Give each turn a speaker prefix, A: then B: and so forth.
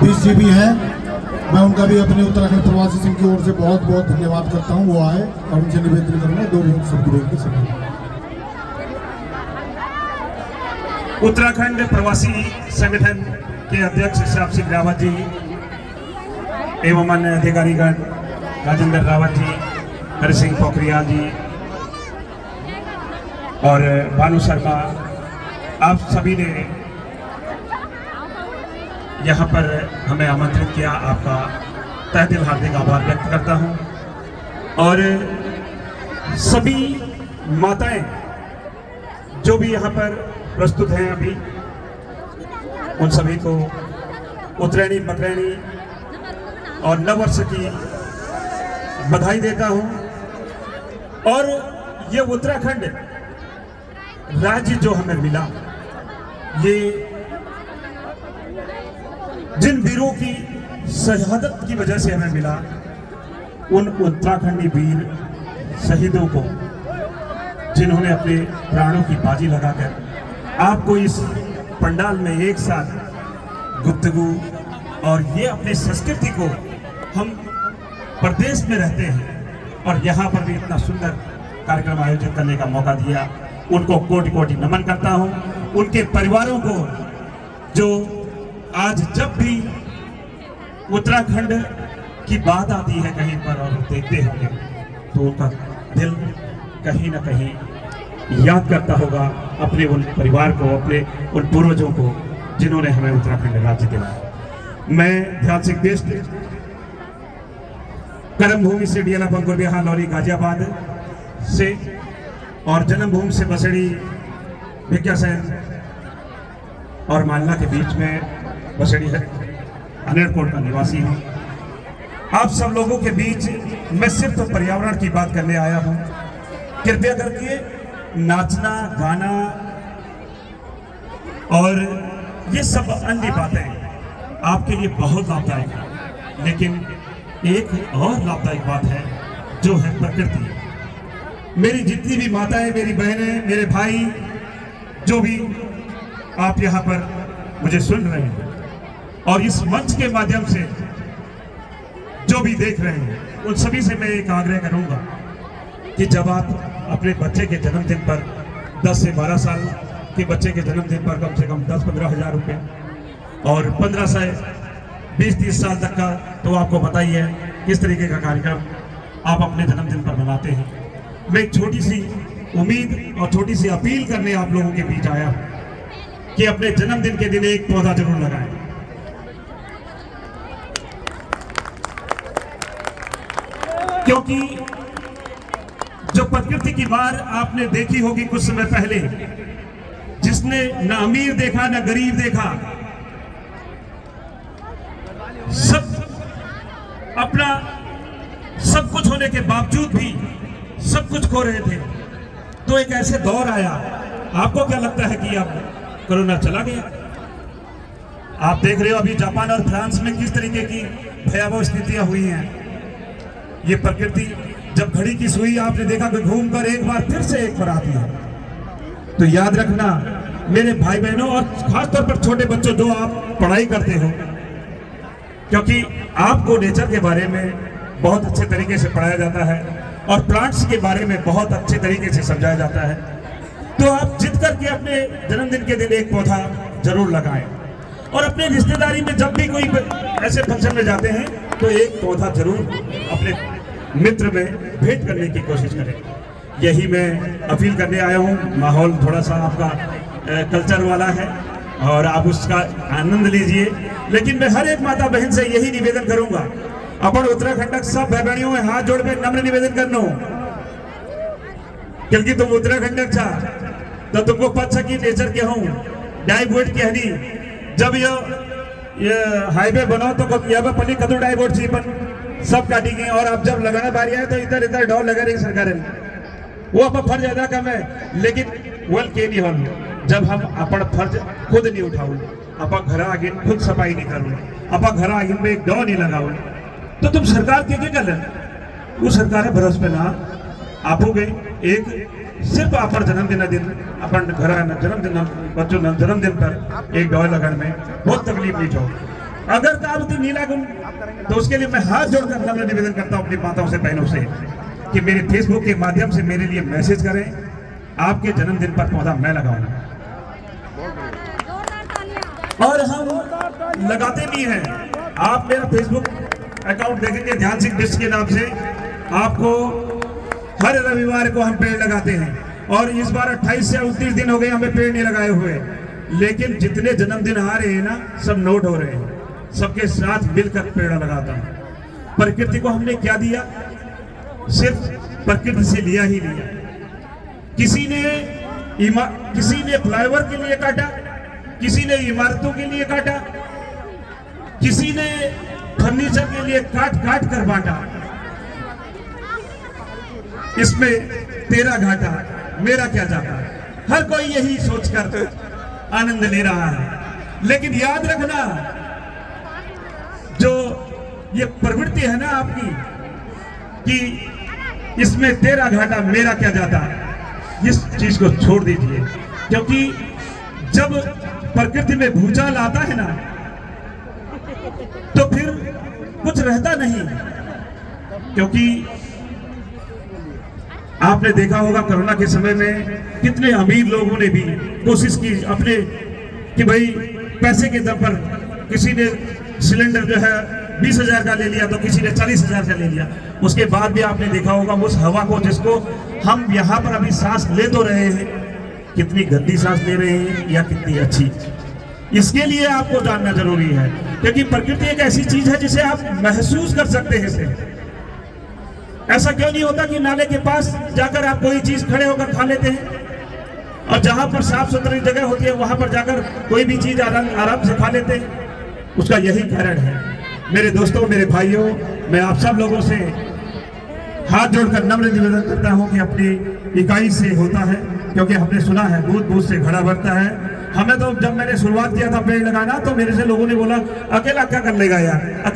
A: 20 जी भी हैं। मैं उनका भी अपने उत्तराखंड प्रवासी संघ की ओर से बहुत बहुत धन्यवाद करता हूं। वो आए और उनसे निवेदन करूंगा 2 मिनट सबकी देख के समय।
B: उत्तराखंड प्रवासी संगठन के अध्यक्ष साहब सिंह रावत जी एवं अन्य अधिकारीगण राजेंद्र रावत जी, हरि सिंह पोखरियाल जी और भानु शर्मा, आप सभी ने यहाँ पर हमें आमंत्रित किया। आपका तहे दिल हार्दिक आभार व्यक्त करता हूँ। और सभी माताएं जो भी यहाँ पर प्रस्तुत हैं अभी, उन सभी को उत्तरायणी बकरैनी और नववर्ष की बधाई देता हूँ। और ये उत्तराखंड राज्य जो हमें मिला, ये जिन वीरों की शहादत की वजह से हमें मिला, उन उत्तराखंडी वीर शहीदों को, जिन्होंने अपने प्राणों की बाजी लगाकर आपको इस पंडाल में एक साथ गुफ्तगू और ये अपनी संस्कृति को, हम प्रदेश में रहते हैं और यहाँ पर भी इतना सुंदर कार्यक्रम आयोजित करने का मौका दिया, उनको कोटि कोटि नमन करता हूँ। उनके परिवारों को जो आज जब भी उत्तराखंड की बात आती है कहीं पर और देखते होंगे तो उनका दिल कहीं ना कहीं याद करता होगा अपने उन परिवार को, अपने उन पूर्वजों को जिन्होंने हमें उत्तराखंड राज्य दिलाया। मैं ध्यान सिंह बेस्ट, कर्मभूमि से डियाला बंकुर बिहार लौरी गाजियाबाद से और जन्मभूमि से बसड़ी भिक्यासैन और मालना के बीच में बसड़ी है, अनेरकोट का निवासी हूँ। आप सब लोगों के बीच मैं सिर्फ पर्यावरण की बात करने आया हूँ। कृपया करके नाचना, गाना और ये सब अन्य बातें आपके लिए बहुत लाभदायक है, लेकिन एक और लाभदायक बात है जो है प्रकृति। मेरी जितनी भी माताएं, मेरी बहनें, मेरे भाई, जो भी आप यहाँ पर मुझे सुन रहे हैं और इस मंच के माध्यम से जो भी देख रहे हैं, उन सभी से मैं एक आग्रह करूंगा कि जब आप अपने बच्चे के जन्मदिन पर 10 से 12 साल के बच्चे के जन्मदिन पर कम से कम 10-15 हज़ार रुपये और 15 से 20-30 साल तक का तो आपको पता ही है किस तरीके का कार्यक्रम आप अपने जन्मदिन पर मनाते हैं। मैं एक छोटी सी उम्मीद और छोटी सी अपील करने आप लोगों के बीच आया हूँ कि अपने जन्मदिन के दिन एक पौधा जरूर लगाएं। क्योंकि जो प्रकृति की मार आपने देखी होगी कुछ समय पहले, जिसने न अमीर देखा न गरीब देखा, सब अपना सब कुछ होने के बावजूद भी सब कुछ खो रहे थे। तो एक ऐसे दौर आया, आपको क्या लगता है कि अब कोरोना चला गया? आप देख रहे हो अभी जापान और फ्रांस में किस तरीके की भयावह स्थितियां हुई हैं। ये प्रकृति जब घड़ी की सुई आपने देखा कि घूमकर एक बार फिर से एक पर आती है। तो याद रखना मेरे भाई बहनों और खासतौर पर छोटे बच्चों जो आप पढ़ाई करते हो, क्योंकि आपको नेचर के बारे में बहुत अच्छे तरीके से पढ़ाया जाता है और प्लांट्स के बारे में बहुत अच्छे तरीके से समझाया जाता है। तो आप जिद करके अपने जन्मदिन के दिन एक पौधा जरूर लगाएं और अपने रिश्तेदारी में जब भी कोई ऐसे फंक्शन में जाते हैं तो एक पौधा जरूर अपने मित्र में भेंट करने की कोशिश करें। यही मैं अपील करने आया हूँ। माहौल थोड़ा सा आपका कल्चर वाला है और आप उसका आनंद लीजिए, लेकिन मैं हर एक माता बहन से यही निवेदन करूंगा, अपन उत्तराखंड सब भाई बहनियों में हाथ जोड़ के नम्र निवेदन करना, क्योंकि तुम उत्तराखंड छा तो तुमको पता सकी नेचर के हूँ डाइवोट के हनी। जब ये हाईवे बनाओ तो यहाँ पली कदू डाइवोट थी पर सब काटी गई, और अब जब लगाना बारी आए तो इधर इधर डॉल लगा रही सरकार, वो अपन फर्ज अदा कम है, लेकिन वल के नहीं हो जब हम अपन फर्ज खुद नहीं उठाओ, अपन घर आगे खुद सफाई नहीं करो, अपन घर आगे में एक डॉ नहीं लगाओ, तो तुम सरकार के क्या कर वो सरकार भरोसे पे ना आपो गई एक सिर्फ अपन जन्मदिन दिन अपन घर जन्मदिन बच्चों जन्मदिन पर एक डॉल लगाने में बहुत तकलीफ नहीं जाओ। अगर कामती नीला गुण, तो उसके लिए मैं हाथ जोड़कर नम्र निवेदन करता हूं अपनी माताओं से, बहनों से कि मेरे फेसबुक के माध्यम से मेरे लिए मैसेज करें, आपके जन्मदिन पर पौधा मैं लगाऊंगा। और हम लगाते भी हैं। आप मेरा फेसबुक अकाउंट देखेंगे ध्यान सिंह बिष्ट के नाम से, आपको हर रविवार को हम पेड़ लगाते हैं। और इस बार 28 से 29 दिन हो गए हमें पेड़ नहीं लगाए हुए, लेकिन जितने जन्मदिन आ रहे हैं ना, सब नोट हो रहे हैं। सबके साथ मिलकर पेड़ लगाता हूं। प्रकृति को हमने क्या दिया? सिर्फ प्रकृति से लिया ही लिया। किसी ने फ्लाईओवर के लिए काटा, किसी ने इमारतों के लिए काटा, किसी ने फर्नीचर के लिए काट काट कर बांटा। इसमें तेरा घाटा मेरा क्या जाता, हर कोई यही सोचकर आनंद ले रहा है। लेकिन याद रखना, जो ये प्रवृत्ति है ना आपकी कि इसमें तेरा घाटा मेरा क्या जाता, इस चीज को छोड़ दीजिए। क्योंकि जब प्रकृति में भूचाल आता है ना, तो फिर कुछ रहता नहीं। क्योंकि आपने देखा होगा कोरोना के समय में कितने अमीर लोगों ने भी कोशिश की अपने कि भाई पैसे के दम पर, किसी ने सिलेंडर जो है 20,000 का ले लिया, तो किसी ने 40,000 का ले लिया। उसके बाद भी आपने देखा होगा उस हवा को, जिसको हम यहाँ पर अभी सांस ले तो रहे हैं, कितनी गंदी सांस ले रहे हैं या कितनी अच्छी, इसके लिए आपको जानना जरूरी है। क्योंकि प्रकृति एक ऐसी चीज है जिसे आप महसूस कर सकते हैं। इसे ऐसा क्यों नहीं होता कि नाले के पास जाकर आप कोई चीज खड़े होकर खा लेते हैं, और जहां पर साफ सुथरी जगह होती है वहां पर जाकर कोई भी चीज आराम से खा लेते हैं? उसका यही कारण है। मेरे दोस्तों, मेरे भाइयों, मैं आप सब लोगों से हाथ जोड़कर नम्र निवेदन करता हूं कि अपनी इकाई से होता है, क्योंकि हमने सुना है बूंद बूंद से घड़ा भरता है। हमें तो जब मैंने शुरुआत किया था पेड़ लगाना, तो मेरे से लोगों ने बोला अकेला क्या कर लेगा यार।